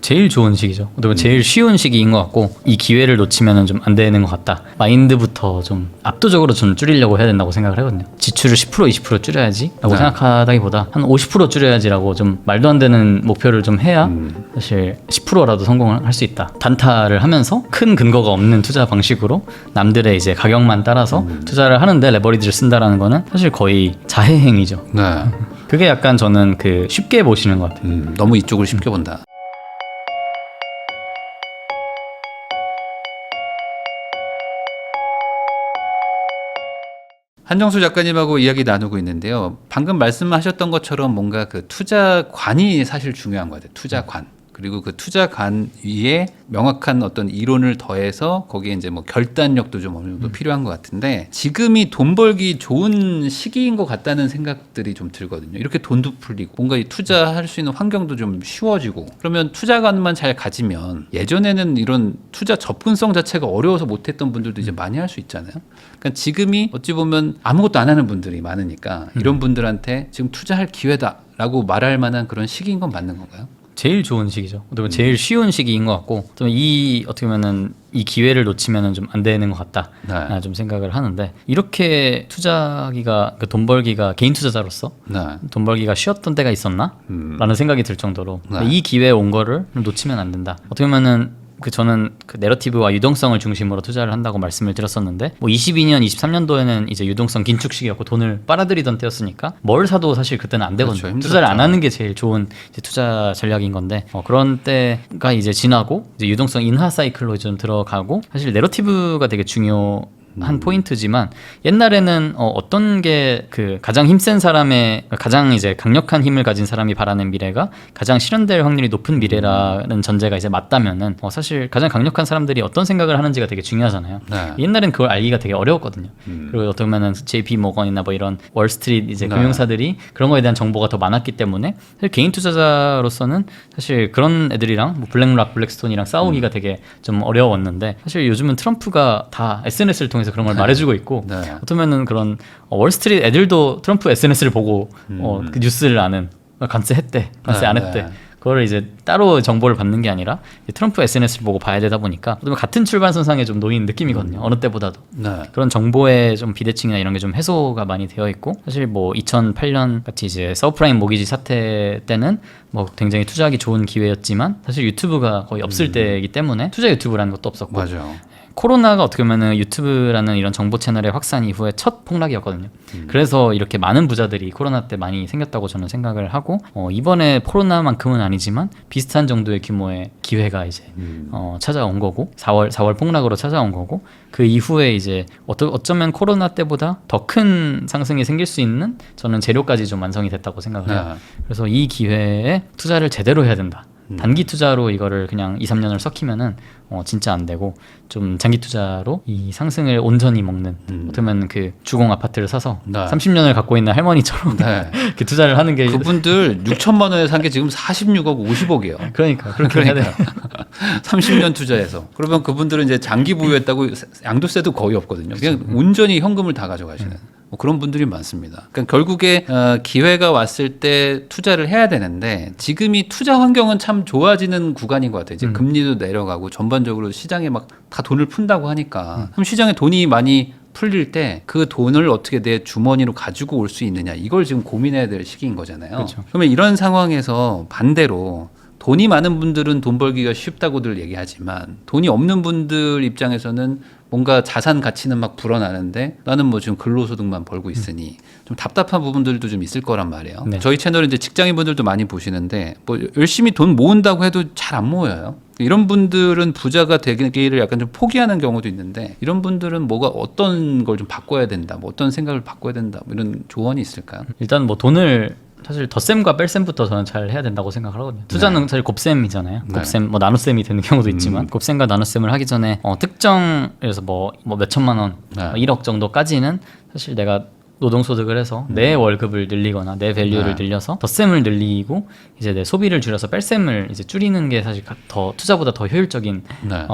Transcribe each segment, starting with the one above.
제일 좋은 시기죠. 그리고 제일 쉬운 시기인 것 같고 이 기회를 놓치면 좀 안 되는 것 같다. 마인드부터 좀 압도적으로 좀 줄이려고 해야 된다고 생각을 하거든요. 지출을 10% 20% 줄여야지 라고 생각하다기보다 한 50% 줄여야지라고 좀 말도 안 되는 목표를 좀 해야 사실 10%라도 성공을 할 수 있다. 단타를 하면서 큰 근거가 없는 투자 방식으로 남들의 이제 가격만 따라서 투자를 하는데 레버리지를 쓴다라는 거는 사실 거의 자해행위죠. 네. 그게 약간 저는 그 쉽게 보시는 것 같아요. 너무 이쪽을 쉽게 본다. 한정수 작가님하고 이야기 나누고 있는데요. 방금 말씀하셨던 것처럼 뭔가 그 투자관이 사실 중요한 것 같아요. 투자관. 그리고 그 투자관 위에 명확한 어떤 이론을 더해서 거기에 이제 뭐 결단력도 좀 어느 정도 필요한 것 같은데 지금이 돈 벌기 좋은 시기인 것 같다는 생각들이 좀 들거든요. 이렇게 돈도 풀리고 뭔가 이 투자할 수 있는 환경도 좀 쉬워지고 그러면 투자관만 잘 가지면 예전에는 이런 투자 접근성 자체가 어려워서 못했던 분들도 이제 많이 할 수 있잖아요. 그러니까 지금이 어찌 보면 아무것도 안 하는 분들이 많으니까 이런 분들한테 지금 투자할 기회다라고 말할 만한 그런 시기인 건 맞는 건가요? 제일 좋은 시기죠. 그리고 제일 쉬운 시기인 것 같고 좀 이 어떻게 보면은 이 기회를 놓치면은 좀 안 되는 것 같다. 네. 좀 생각을 하는데 이렇게 투자하기가 돈 벌기가 개인 투자자로서 네. 돈 벌기가 쉬웠던 때가 있었나? 라는 생각이 들 정도로 네. 이 기회에 온 거를 놓치면 안 된다. 어떻게 보면은 저는 그 내러티브와 유동성을 중심으로 투자를 한다고 말씀을 드렸었는데 뭐 22년, 23년도에는 이제 유동성 긴축 시기였고 돈을 빨아들이던 때였으니까 뭘 사도 사실 그때는 안 되거든요. 그렇죠, 투자를 안 하는 게 제일 좋은 이제 투자 전략인 건데 그런 때가 이제 지나고 이제 유동성 인하 사이클로 좀 들어가고 사실 내러티브가 되게 중요한 포인트지만 옛날에는 어떤 게 그 가장 힘센 사람의 가장 이제 강력한 힘을 가진 사람이 바라는 미래가 가장 실현될 확률이 높은 미래라는 전제가 이제 맞다면은 사실 가장 강력한 사람들이 어떤 생각을 하는지가 되게 중요하잖아요. 네. 옛날엔 그걸 알기가 되게 어려웠거든요. 그리고 어떻게 보면은 JP 모건이나 뭐 이런 월스트리트 이제 네. 금융사들이 그런 거에 대한 정보가 더 많았기 때문에 사실 개인 투자자로서는 사실 그런 애들이랑 뭐 블랙락, 블랙스톤이랑 싸우기가 되게 좀 어려웠는데 사실 요즘은 트럼프가 다 SNS를 통해서 그런 걸 말해주고 있고 네. 어쩌면은 그런 월스트리트 애들도 트럼프 SNS를 보고 그 뉴스를 아는 간세 했대, 간세 안 했대. 네. 그거를 이제 따로 정보를 받는 게 아니라 트럼프 SNS를 보고 봐야 되다 보니까 같은 출발선상에 좀 놓인 느낌이거든요. 어느 때보다도. 네. 그런 정보의 좀 비대칭이나 이런 게 좀 해소가 많이 되어 있고 사실 뭐 2008년 같이 이제 서브프라임 모기지 사태 때는 뭐 굉장히 투자하기 좋은 기회였지만 사실 유튜브가 거의 없을 때이기 때문에 투자 유튜브라는 것도 없었고 맞아요. 코로나가 어떻게 보면은 유튜브라는 이런 정보 채널의 확산 이후에 첫 폭락이었거든요. 그래서 이렇게 많은 부자들이 코로나 때 많이 생겼다고 저는 생각을 하고 이번에 코로나만큼은 아니지만 비슷한 정도의 규모의 기회가 이제 찾아온 거고 4월 폭락으로 찾아온 거고 그 이후에 이제 어쩌면 코로나 때보다 더 큰 상승이 생길 수 있는 저는 재료까지 좀 완성이 됐다고 생각을 해요. 그래서 이 기회에 투자를 제대로 해야 된다. 단기 투자로 이거를 그냥 2, 3년을 썩히면은 진짜 안 되고 좀 장기 투자로 이 상승을 온전히 먹는 어떻게 보면 그 주공 아파트를 사서 네. 30년을 갖고 있는 할머니처럼 네. 그 투자를 하는 게 그분들 6천만 원에 산 게 지금 46억 50억이에요. 그러니까 그렇게 해야 돼요. 30년 투자해서. 그러면 그분들은 이제 장기 보유했다고 양도세도 거의 없거든요. 그냥 온전히 현금을 다 가져가시는. 뭐 그런 분들이 많습니다. 그러니까 결국에 기회가 왔을 때 투자를 해야 되는데 지금이 투자 환경은 참 좋아지는 구간인 것 같아요. 이제 금리도 내려가고 전반적으로 시장에 막 다 돈을 푼다고 하니까 그럼 시장에 돈이 많이 풀릴 때 그 돈을 어떻게 내 주머니로 가지고 올 수 있느냐 이걸 지금 고민해야 될 시기인 거잖아요. 그렇죠. 그러면 이런 상황에서 반대로 돈이 많은 분들은 돈 벌기가 쉽다고들 얘기하지만 돈이 없는 분들 입장에서는 뭔가 자산 가치는 막 불어나는데 나는 뭐 지금 근로소득만 벌고 있으니 좀 답답한 부분들도 좀 있을 거란 말이에요. 네. 저희 채널은 이제 직장인분들도 많이 보시는데 뭐 열심히 돈 모은다고 해도 잘 안 모여요. 이런 분들은 부자가 되기를 약간 좀 포기하는 경우도 있는데 이런 분들은 뭐가 어떤 걸 좀 바꿔야 된다, 뭐 어떤 생각을 바꿔야 된다, 뭐 이런 조언이 있을까요? 일단 뭐 돈을 사실 덧셈과 뺄셈부터 저는 잘 해야 된다고 생각을 하거든요. 투자는 사실 곱셈이잖아요. 곱셈, 뭐 나눗셈이 되는 경우도 있지만 곱셈과 나눗셈을 하기 전에 특정에서 뭐 몇천만 원, 1억 정도까지는 사실 내가 노동소득을 해서 내 월급을 늘리거나 내 밸류를 늘려서 덧셈을 늘리고 이제 내 소비를 줄여서 뺄셈을 이제 줄이는 게 사실 더 투자보다 더 효율적인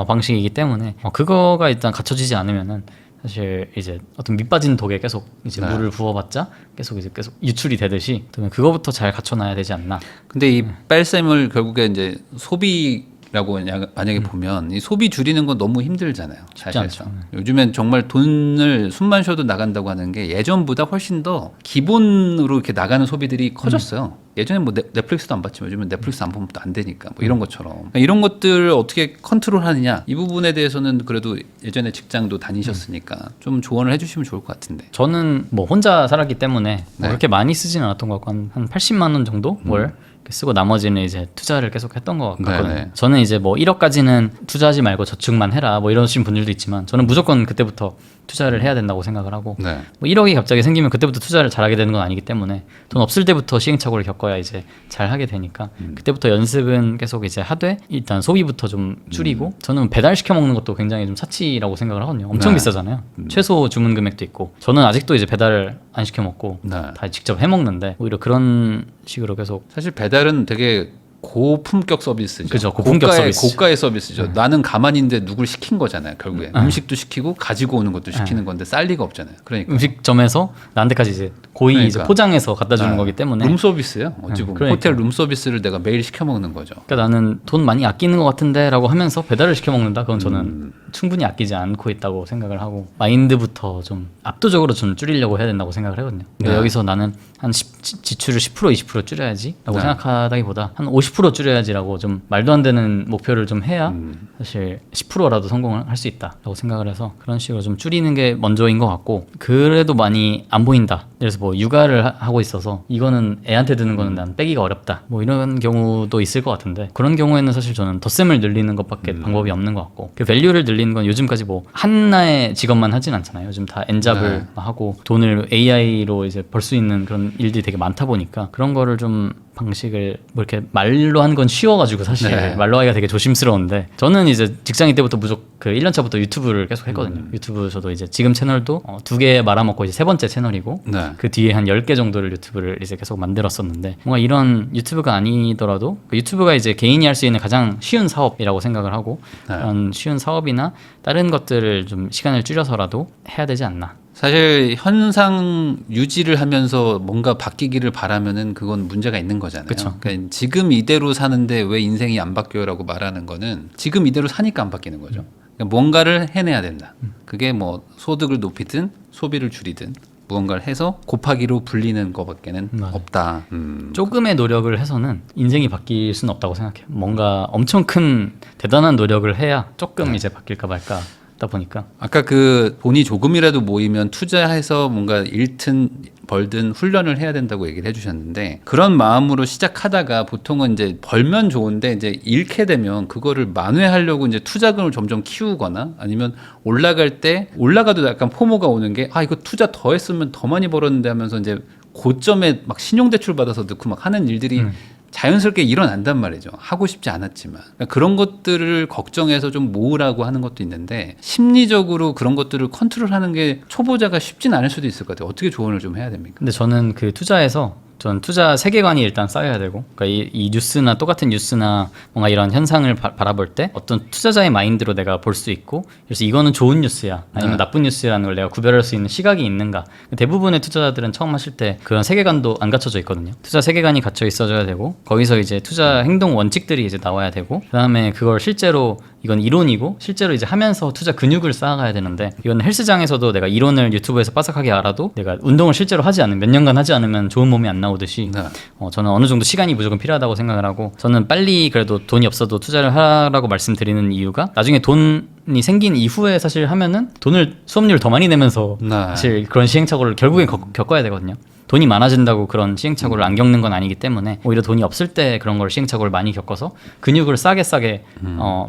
방식이기 때문에 그거가 일단 갖춰지지 않으면은 사실 이제 어떤 밑빠진 독에 계속 이제 네. 물을 부어봤자 계속 유출이 되듯이 그거부터 잘 갖춰놔야 되지 않나. 근데 이 뺄셈을 결국에 이제 소비라고 만약에 보면 이 소비 줄이는 건 너무 힘들잖아요. 쉽지 않죠. 사실상. 요즘엔 정말 돈을 숨만 쉬어도 나간다고 하는 게 예전보다 훨씬 더 기본으로 이렇게 나가는 소비들이 커졌어요. 예전에 뭐 넷플릭스도 안 봤지만 요즘은 넷플릭스 안 보면 또 안 되니까 뭐 이런 것처럼 그러니까 이런 것들을 어떻게 컨트롤하느냐 이 부분에 대해서는 그래도 예전에 직장도 다니셨으니까 좀 조언을 해주시면 좋을 것 같은데. 저는 뭐 혼자 살았기 때문에 뭐 네. 그렇게 많이 쓰진 않았던 것 같고 한 80만 원 정도 월 이렇게 쓰고 나머지는 이제 투자를 계속 했던 것 같거든요. 네네. 저는 이제 뭐 1억까지는 투자하지 말고 저축만 해라 뭐 이러신 분들도 있지만 저는 무조건 그때부터 투자를 해야 된다고 생각을 하고 네. 뭐 1억이 갑자기 생기면 그때부터 투자를 잘하게 되는 건 아니기 때문에 돈 없을 때부터 시행착오를 겪어야 이제 잘 하게 되니까 그때부터 연습은 계속 이제 하되 일단 소비부터 좀 줄이고 저는 배달 시켜 먹는 것도 굉장히 좀 사치라고 생각을 하거든요. 엄청 네. 비싸잖아요. 최소 주문 금액도 있고 저는 아직도 이제 배달을 안 시켜 먹고 네. 다 직접 해 먹는데 오히려 그런 식으로 계속 사실 배달은 되게 고품격 서비스죠. 그죠, 고품격 서비스. 고가의 서비스죠. 나는 가만히 있는데 누굴 시킨 거잖아요. 결국에 음식도 시키고 가지고 오는 것도 시키는 건데 쌀 리가 없잖아요. 그러니까 음식점에서 나한테까지 이제 고의 이제 그러니까. 포장해서 갖다 주는 거기 때문에 룸 서비스예요. 어찌 보면 그러니까. 호텔 룸 서비스를 내가 매일 시켜 먹는 거죠. 그러니까 나는 돈 많이 아끼는 것 같은데라고 하면서 배달을 시켜 먹는다. 그건 저는 충분히 아끼지 않고 있다고 생각을 하고 마인드부터 좀 압도적으로 좀 줄이려고 해야 된다고 생각을 하거든요. 그러니까 네. 여기서 나는 한 지출을 10% 20% 줄여야지라고 네. 생각하다기보다 한 50% 줄여야지라고 좀 말도 안 되는 목표를 좀 해야 사실 10%라도 성공을 할 수 있다라고 생각을 해서 그런 식으로 좀 줄이는 게 먼저인 것 같고 그래도 많이 안 보인다. 그래서 뭐 육아를 하고 있어서 이거는 애한테 드는 거는 난 빼기가 어렵다. 뭐 이런 경우도 있을 것 같은데 그런 경우에는 사실 저는 덧셈을 늘리는 것밖에 방법이 없는 것 같고 그 밸류를 늘리는 건 요즘까지 뭐 하나의 직업만 하진 않잖아요. 요즘 다 엔잡을 네. 하고 돈을 AI로 이제 벌 수 있는 그런 일들이 되게 많다 보니까 그런 거를 좀 방식을 뭐 이렇게 말로 한 건 쉬워가지고 사실 네. 말로 하기가 되게 조심스러운데 저는 이제 직장인 때부터 무조건 그 1년 차부터 유튜브를 계속 했거든요. 유튜브 저도 이제 지금 채널도 2개 말아먹고 이제 3번째 채널이고 네. 그 뒤에 한 10개 정도를 유튜브를 이제 계속 만들었었는데 뭔가 이런 유튜브가 아니더라도 그 유튜브가 이제 개인이 할 수 있는 가장 쉬운 사업이라고 생각을 하고 네. 그런 쉬운 사업이나 다른 것들을 좀 시간을 줄여서라도 해야 되지 않나. 사실 현상 유지를 하면서 뭔가 바뀌기를 바라면은 그건 문제가 있는 거잖아요. 그쵸. 그러니까 지금 이대로 사는데 왜 인생이 안 바뀌어라고 말하는 거는 지금 이대로 사니까 안 바뀌는 거죠. 그러니까 뭔가를 해내야 된다. 그게 뭐 소득을 높이든 소비를 줄이든 무언가를 해서 곱하기로 불리는 것밖에는 맞아요. 없다. 조금의 노력을 해서는 인생이 바뀔 수는 없다고 생각해요. 뭔가 엄청 큰 대단한 노력을 해야 조금 이제 바뀔까 말까 하다 보니까 아까 그 돈이 조금이라도 모이면 투자해서 뭔가 잃든 벌든 훈련을 해야 된다고 얘기를 해주셨는데 그런 마음으로 시작하다가 보통은 이제 벌면 좋은데 이제 잃게 되면 그거를 만회하려고 이제 투자금을 점점 키우거나 아니면 올라갈 때 올라가도 약간 포모가 오는 게 아 이거 투자 더 했으면 더 많이 벌었는데 하면서 이제 고점에 막 신용대출 받아서 넣고 막 하는 일들이 자연스럽게 일어난단 말이죠. 하고 싶지 않았지만. 그러니까 그런 것들을 걱정해서 좀 모으라고 하는 것도 있는데 심리적으로 그런 것들을 컨트롤하는 게 초보자가 쉽진 않을 수도 있을 것 같아요. 어떻게 조언을 좀 해야 됩니까? 근데 저는 그 투자에서 전 투자 세계관이 일단 쌓여야 되고 그러니까 이 뉴스나 똑같은 뉴스나 뭔가 이런 현상을 바라볼 때 어떤 투자자의 마인드로 내가 볼 수 있고 그래서 이거는 좋은 뉴스야 아니면 나쁜 뉴스라는 걸 내가 구별할 수 있는 시각이 있는가. 대부분의 투자자들은 처음 하실 때 그런 세계관도 안 갖춰져 있거든요. 투자 세계관이 갖춰 있어줘야 되고 거기서 이제 투자 행동 원칙들이 이제 나와야 되고 그다음에 그걸 실제로 이건 이론이고 실제로 이제 하면서 투자 근육을 쌓아가야 되는데 이건 헬스장에서도 내가 이론을 유튜브에서 빠삭하게 알아도 내가 운동을 실제로 하지 않으면 몇 년간 하지 않으면 좋은 몸이 안 나오듯이 네. 저는 어느 정도 시간이 무조건 필요하다고 생각을 하고 저는 빨리 그래도 돈이 없어도 투자를 하라고 말씀드리는 이유가 나중에 돈이 생긴 이후에 사실 하면은 돈을 수업료를 더 많이 내면서 네. 사실 그런 시행착오를 결국엔 겪어야 되거든요. 돈이 많아진다고 그런 시행착오를 안 겪는 건 아니기 때문에 오히려 돈이 없을 때 그런 걸 시행착오를 많이 겪어서 근육을 싸게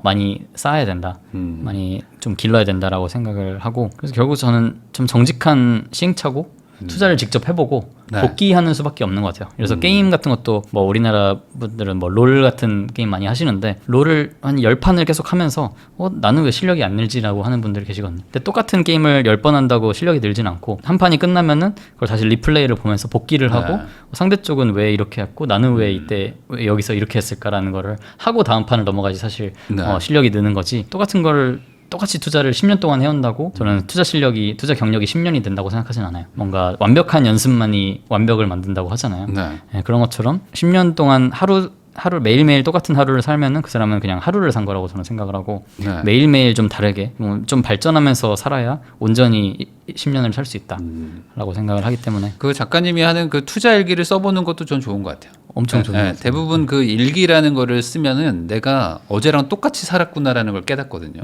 많이 쌓아야 된다. 많이 좀 길러야 된다라고 생각을 하고 그래서 결국 저는 좀 정직한 시행착오 투자를 직접 해보고 네. 복귀하는 수밖에 없는 것 같아요. 그래서 게임 같은 것도 뭐 우리나라 분들은 뭐 롤 같은 게임 많이 하시는데 롤을 한 10판을 계속 하면서 나는 왜 실력이 안 늘지라고 하는 분들이 계시거든요. 근데 똑같은 게임을 10번 한다고 실력이 늘진 않고 한 판이 끝나면은 그걸 다시 리플레이를 보면서 복귀를 하고 네. 상대 쪽은 왜 이렇게 했고 나는 왜 이때 왜 여기서 이렇게 했을까라는 거를 하고 다음 판을 넘어가지 사실 네. 실력이 느는 거지 똑같은 거를 똑같이 투자를 10년 동안 해온다고 저는 투자 경력이 10년이 된다고 생각하진 않아요. 뭔가 완벽한 연습만이 완벽을 만든다고 하잖아요. 네. 네, 그런 것처럼 10년 동안 하루 매일매일 똑같은 하루를 살면은 그 사람은 그냥 하루를 산 거라고 저는 생각을 하고 네. 매일매일 좀 다르게 좀 발전하면서 살아야 온전히 10년을 살 수 있다라고 생각을 하기 때문에 그 작가님이 하는 그 투자 일기를 써보는 것도 전 좋은 것 같아요. 엄청 좋은 것 같아요. 대부분 그 일기라는 거를 쓰면은 내가 어제랑 똑같이 살았구나라는 걸 깨닫거든요.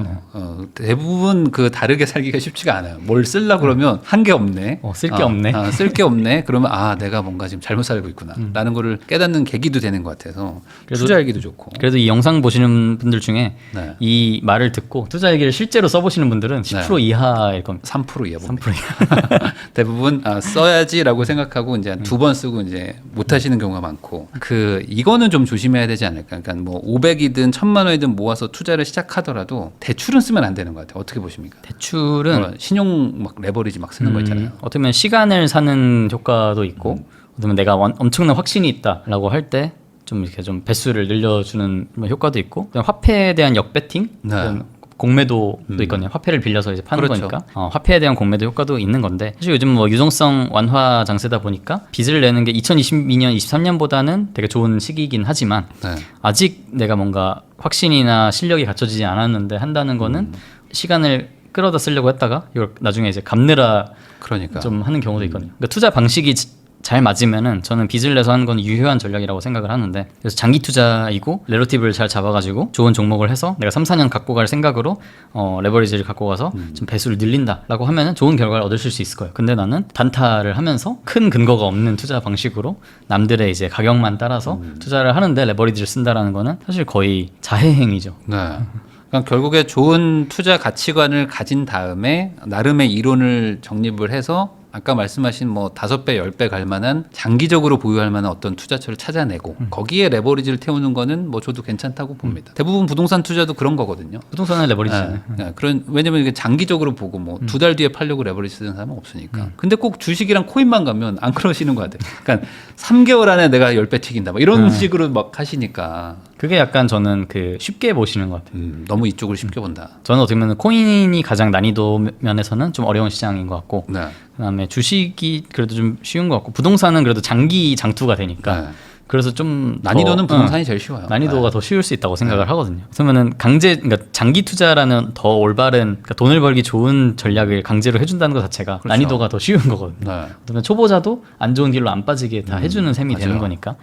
대부분 그 다르게 살기가 쉽지가 않아요. 뭘 쓰려 그러면 한 게 없네. 쓸 게 없네. 쓸 게 없네. 그러면 내가 뭔가 지금 잘못 살고 있구나라는 거를 깨닫는 계기도 되는 것 같아서 투자 일기도 좋고. 그래도 이 영상 보시는 분들 중에 네. 이 말을 듣고 투자 일기를 실제로 써보시는 분들은 10% 이하일 겁니다. 3% 이하 봅니다. 3% 이하. 대부분 써야지라고 생각하고 이제 두 번 쓰고 이제 못 하시는 경우가 많고 이거는 좀 조심해야 되지 않을까. 그러니까 뭐 500이든 1000만 원이든 모아서 투자를 시작하더라도 대출은 쓰면 안 되는 것 같아요. 어떻게 보십니까? 대출은 신용 막 레버리지 막 쓰는 거 있잖아요. 어떻게 보면 시간을 사는 효과도 있고 어떻게 보면 내가 엄청난 확신이 있다라고 할 때 좀 이렇게 좀 배수를 늘려주는 효과도 있고 그다음에 화폐에 대한 역배팅 네. 공매도도 있거든요. 화폐를 빌려서 이제 파는 그렇죠. 거니까 화폐에 대한 공매도 효과도 있는 건데 사실 요즘 뭐 유동성 완화 장세다 보니까 빚을 내는 게 2022년, 23년보다는 되게 좋은 시기이긴 하지만 네. 아직 내가 뭔가 확신이나 실력이 갖춰지지 않았는데 한다는 거는 시간을 끌어다 쓰려고 했다가 이걸 나중에 이제 갚느라 그러니까 좀 하는 경우도 있거든요. 그러니까 투자 방식이 잘 맞으면은 저는 빚을 내서 하는 건 유효한 전략이라고 생각을 하는데 그래서 장기 투자이고 렐러티브를 잘 잡아가지고 좋은 종목을 해서 내가 3, 4년 갖고 갈 생각으로 레버리지를 갖고 가서 좀 배수를 늘린다라고 하면은 좋은 결과를 얻으실 수 있을 거예요. 근데 나는 단타를 하면서 큰 근거가 없는 투자 방식으로 남들의 이제 가격만 따라서 투자를 하는데 레버리지를 쓴다라는 거는 사실 거의 자해행위죠. 네. 그러니까 결국에 좋은 투자 가치관을 가진 다음에 나름의 이론을 정립을 해서 아까 말씀하신 뭐 5배, 10배 갈 만한 장기적으로 보유할 만한 어떤 투자처를 찾아내고 거기에 레버리지를 태우는 거는 뭐 저도 괜찮다고 봅니다. 대부분 부동산 투자도 그런 거거든요. 부동산은 레버리지잖아요. 왜냐면 이게 장기적으로 보고 뭐 2달 뒤에 팔려고 레버리지 쓰는 사람은 없으니까. 근데 꼭 주식이랑 코인만 가면 안 그러시는 것 같아요. 그러니까 3개월 안에 내가 10배 튀긴다. 뭐 이런 식으로 막 하시니까. 그게 약간 저는 쉽게 보시는 것 같아요. 너무 이쪽으로 쉽게 본다. 저는 어떻게 보면 코인이 가장 난이도 면에서는 좀 어려운 시장인 것 같고 네. 그다음에 주식이 그래도 좀 쉬운 것 같고 부동산은 그래도 장기 장투가 되니까 네. 그래서 좀 난이도는 부동산이 제일 쉬워요. 난이도가 더 쉬울 수 있다고 생각을 하거든요. 그러면은 그러니까 장기 투자라는 더 올바른 그러니까 돈을 벌기 좋은 전략을 강제로 해준다는 것 자체가 그렇죠. 난이도가 더 쉬운 거거든요. 네. 그러면 초보자도 안 좋은 길로 안 빠지게 다 해주는 셈이 되는 거니까.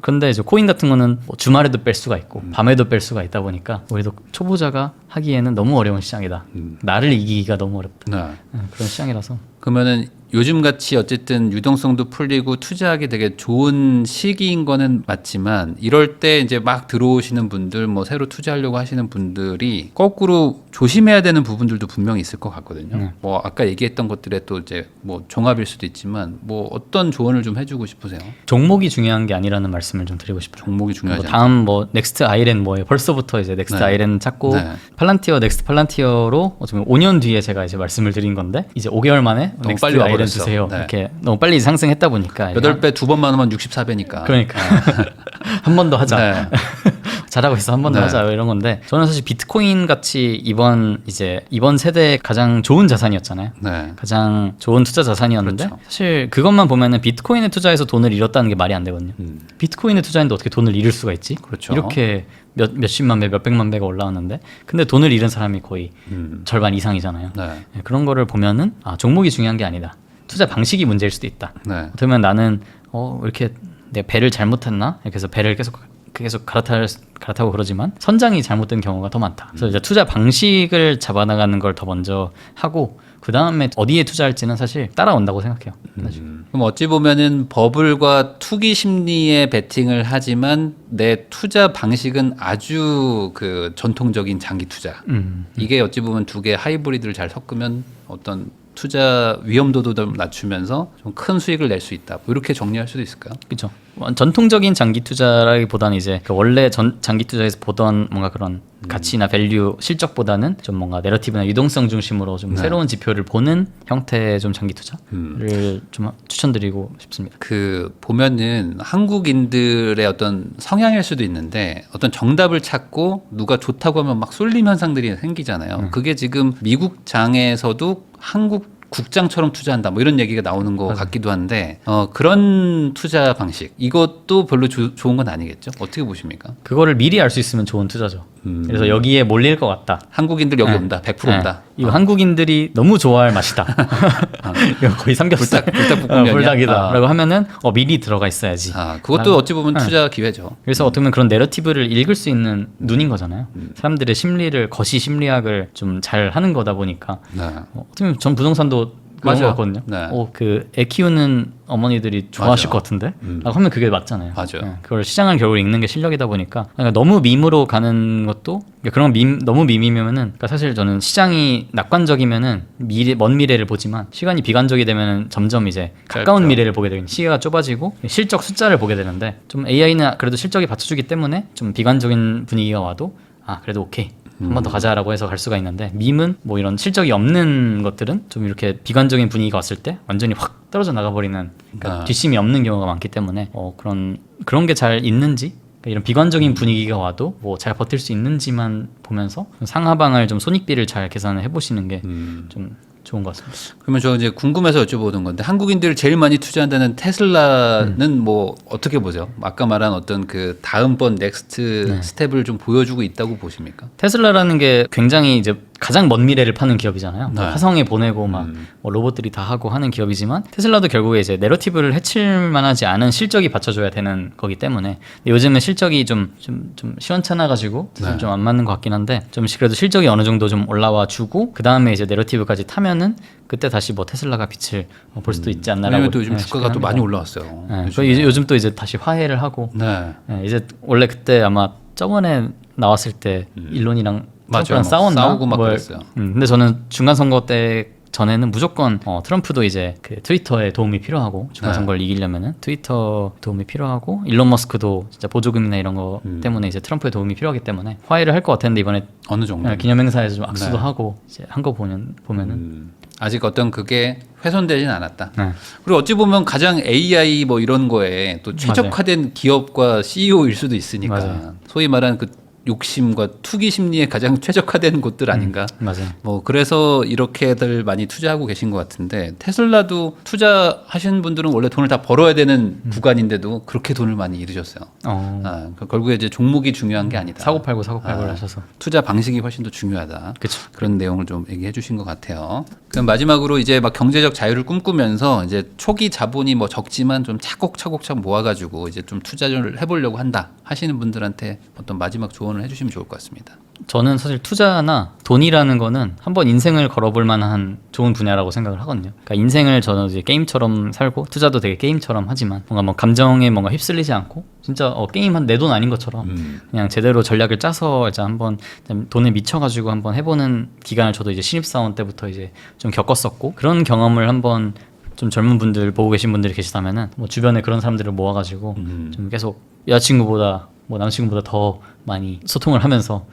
그런데 이제 코인 같은 거는 뭐 주말에도 뺄 수가 있고 밤에도 뺄 수가 있다 보니까 오히려 초보자가 하기에는 너무 어려운 시장이다. 나를 이기기가 너무 어렵다. 네. 그런 시장이라서. 그러면은 요즘 같이 어쨌든 유동성도 풀리고 투자하기 되게 좋은 시기인 거는 맞지만 이럴 때 이제 막 들어오시는 분들 뭐 새로 투자하려고 하시는 분들이 거꾸로 조심해야 되는 부분들도 분명히 있을 것 같거든요. 뭐 아까 얘기했던 것들에 또 이제 뭐 종합일 수도 있지만 뭐 어떤 조언을 좀 해주고 싶으세요? 종목이 중요한 게 아니라는 말씀을 좀 드리고 싶어요. 종목이 중요하지 뭐 다음 뭐 넥스트 아이렌 뭐예요? 벌써부터 이제 넥스트 네. 아이렌 찾고 네. 팔란티어 넥스트 팔란티어로 어쩌면 5년 뒤에 제가 이제 말씀을 드린 건데 이제 5개월 만에 너무 넥스트 빨리 아이렌 와버렸어. 주세요. 네. 이렇게 너무 빨리 상승했다 보니까 8배 2번만 하면 64배니까. 그러니까 한 번 더 하자. 네. 잘하고 있어 한 번 더 네. 하자 이런 건데 저는 사실 비트코인 같이 이번 세대의 가장 좋은 자산이었잖아요. 네. 가장 좋은 투자 자산이었는데 그렇죠. 사실 그것만 보면은 비트코인에 투자해서 돈을 잃었다는 게 말이 안 되거든요. 비트코인에 투자했는데 어떻게 돈을 잃을 수가 있지? 그렇죠. 이렇게 몇십만 배, 몇백만 배가 올라왔는데 근데 돈을 잃은 사람이 거의 절반 이상이잖아요. 네. 네, 그런 거를 보면은 종목이 중요한 게 아니다. 투자 방식이 문제일 수도 있다. 네. 그러면 나는 이렇게 내 배를 잘못했나? 이렇게 해서 배를 계속 갈아타고 그러지만 선장이 잘못된 경우가 더 많다. 그래서 이제 투자 방식을 잡아나가는 걸 더 먼저 하고 그 다음에 어디에 투자할지는 사실 따라온다고 생각해요. 그럼 어찌 보면은 버블과 투기 심리에 베팅을 하지만 내 투자 방식은 아주 그 전통적인 장기 투자. 이게 어찌 보면 두 개의 하이브리드를 잘 섞으면 어떤 투자 위험도도 좀 낮추면서 좀 큰 수익을 낼 수 있다. 뭐 이렇게 정리할 수도 있을까요? 그렇죠. 전통적인 장기 투자라기보다는 이제 그 원래 장기 투자에서 보던 뭔가 그런 가치나 밸류 실적보다는 좀 뭔가 내러티브나 유동성 중심으로 좀 네. 새로운 지표를 보는 형태의 좀 장기 투자를 좀 추천드리고 싶습니다. 그 보면은 한국인들의 어떤 성향일 수도 있는데 어떤 정답을 찾고 누가 좋다고 하면 막 쏠림 현상들이 생기잖아요. 그게 지금 미국 장에서도 한국 국장처럼 투자한다 뭐 이런 얘기가 나오는 것 같기도 한데 그런 투자 방식 이것도 별로 좋은 건 아니겠죠? 어떻게 보십니까? 그거를 미리 알 수 있으면 좋은 투자죠. 그래서 여기에 몰릴 것 같다. 한국인들 여기 네. 온다, 100% 네. 온다. 이거 한국인들이 너무 좋아할 맛이다. 이거 거의 삼겹살, 불닭볶음면이야? 불닭이다라고 하면은 미리 들어가 있어야지. 그것도 어찌 보면 투자 기회죠. 그래서 어떻게 보면 그런 내러티브를 읽을 수 있는 눈인 거잖아요. 사람들의 심리를 거시 심리학을 좀 잘 하는 거다 보니까 네. 어떻게 보면 전 부동산도 그런 맞아요. 것 같거든요. 네. 그 애 키우는 어머니들이 좋아하실 맞아. 것 같은데 라고 하면 그게 맞잖아요. 맞아요. 그걸 시장을 결국 읽는 게 실력이다 보니까 그러니까 너무 밈으로 가는 것도 그러니까 그런 밈 너무 밈이면은 그러니까 사실 저는 시장이 낙관적이면은 먼 미래를 보지만 시간이 비관적이 되면은 점점 이제 가까운 짧죠. 미래를 보게 되는 시야가 좁아지고 실적 숫자를 보게 되는데 좀 AI는 그래도 실적이 받쳐주기 때문에 좀 비관적인 분위기가 와도 그래도 오케이 한 번 더 가자라고 해서 갈 수가 있는데 밈은 뭐 이런 실적이 없는 것들은 좀 이렇게 비관적인 분위기가 왔을 때 완전히 확 떨어져 나가버리는 그러니까 뒷심이 없는 경우가 많기 때문에 그런 게 잘 있는지 그러니까 이런 비관적인 분위기가 와도 뭐 잘 버틸 수 있는지만 보면서 상하방을 좀 손익비를 잘 계산을 해보시는 게 좀 좋은 것 같습니다. 그러면 저 이제 궁금해서 여쭤보는 건데 한국인들이 제일 많이 투자한다는 테슬라는 뭐 어떻게 보죠? 아까 말한 어떤 그 다음번 넥스트 스텝을 좀 보여주고 있다고 보십니까? 테슬라라는 게 굉장히 이제 가장 먼 미래를 파는 기업이잖아요. 네. 화성에 보내고 막 뭐 로봇들이 다 하고 하는 기업이지만 테슬라도 결국에 이제 내러티브를 해칠 만하지 않은 실적이 받쳐줘야 되는 거기 때문에 근데 요즘은 실적이 좀 시원찮아가지고 사실 좀 안 맞는 것 같긴 한데 좀 그래도 실적이 어느 정도 좀 올라와 주고 그 다음에 이제 내러티브까지 타면은 그때 다시 뭐 테슬라가 빛을 볼 수도 있지 않나라고. 왜냐면 또 요즘 네, 주가가 또 싶긴 많이 합니다. 올라왔어요. 네, 요즘에. 요즘 또 이제 다시 화해를 하고 네. 이제 원래 그때 아마 저번에 나왔을 때 일론이랑 맞아요. 트럼프랑 싸웠나? 싸우고 막 그랬어요. 근데 저는 중간 선거 때 전에는 무조건 트럼프도 이제 그 트위터에 도움이 필요하고 중간 선거를 이기려면은 트위터 도움이 필요하고 일론 머스크도 진짜 보조금이나 이런 거 때문에 이제 트럼프의 도움이 필요하기 때문에 화해를 할 것 같았는데 이번에 어느 정도. 기념행사에서 좀 악수도 하고 이제 한 거 보면은 아직 어떤 그게 훼손되진 않았다. 네. 그리고 어찌 보면 가장 AI 뭐 이런 거에 또 최적화된 기업과 CEO일 수도 있으니까 맞아요. 소위 말하는 그 욕심과 투기 심리에 가장 최적화된 곳들 아닌가. 맞아요. 뭐 그래서 이렇게들 많이 투자하고 계신 것 같은데 테슬라도 투자하시는 분들은 원래 돈을 다 벌어야 되는 구간인데도 그렇게 돈을 많이 잃으셨어요. 결국에 이제 종목이 중요한 게 아니다. 사고 팔고 하셔서 투자 방식이 훨씬 더 중요하다. 그쵸. 그런 내용을 좀 얘기해 주신 것 같아요. 그럼 마지막으로 이제 막 경제적 자유를 꿈꾸면서 이제 초기 자본이 뭐 적지만 좀 차곡차곡 모아가지고 이제 좀 투자를 해보려고 한다 하시는 분들한테 어떤 마지막 조언을 해주시면 좋을 것 같습니다. 저는 사실 투자나 돈이라는 거는 한번 인생을 걸어볼 만한 좋은 분야라고 생각을 하거든요. 그러니까 인생을 저는 이제 게임처럼 살고 투자도 되게 게임처럼 하지만 뭔가 뭐 감정에 뭔가 휩쓸리지 않고 진짜 게임 한 내 돈 아닌 것처럼 그냥 제대로 전략을 짜서 이제 한번 돈에 미쳐가지고 한번 해보는 기간을 저도 이제 신입사원 때부터 이제 좀 겪었었고 그런 경험을 한번 좀 젊은 분들 보고 계신 분들이 계시다면은 뭐 주변에 그런 사람들을 모아가지고 좀 계속 여자친구보다 뭐 남자친구보다 더 많이 소통을 하면서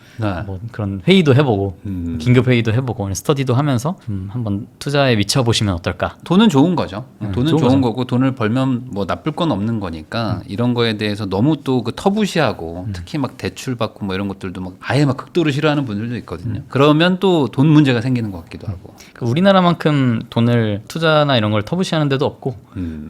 뭐 그런 회의도 해보고 긴급 회의도 해보고 스터디도 하면서 한번 투자에 미쳐보시면 어떨까? 돈은 좋은 거죠. 돈은 좋은 거죠. 거고 돈을 벌면 뭐 나쁠 건 없는 거니까 이런 거에 대해서 너무 또 그 터부시하고 특히 막 대출 받고 뭐 이런 것들도 막 아예 막 극도로 싫어하는 분들도 있거든요. 그러면 또 돈 문제가 생기는 것 같기도 하고. 우리나라만큼 돈을 투자나 이런 걸 터부시하는 데도 없고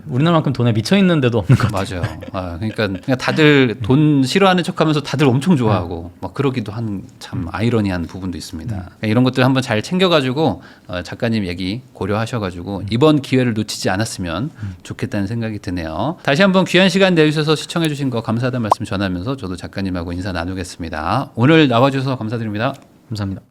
우리나라만큼 돈에 미쳐 있는 데도 없는 것 같아요. 맞아요. 그러니까 그냥 다들 돈 싫어하는 척하면서 다들 엄청 좋아하고 막 그러기도 한 참 아이러니한 부분도 있습니다. 그러니까 이런 것들 한번 잘 챙겨가지고 작가님 얘기 고려하셔가지고 이번 기회를 놓치지 않았으면 좋겠다는 생각이 드네요. 다시 한번 귀한 시간 내주셔서 시청해주신 거 감사하다는 말씀 전하면서 저도 작가님하고 인사 나누겠습니다. 오늘 나와주셔서 감사드립니다. 감사합니다.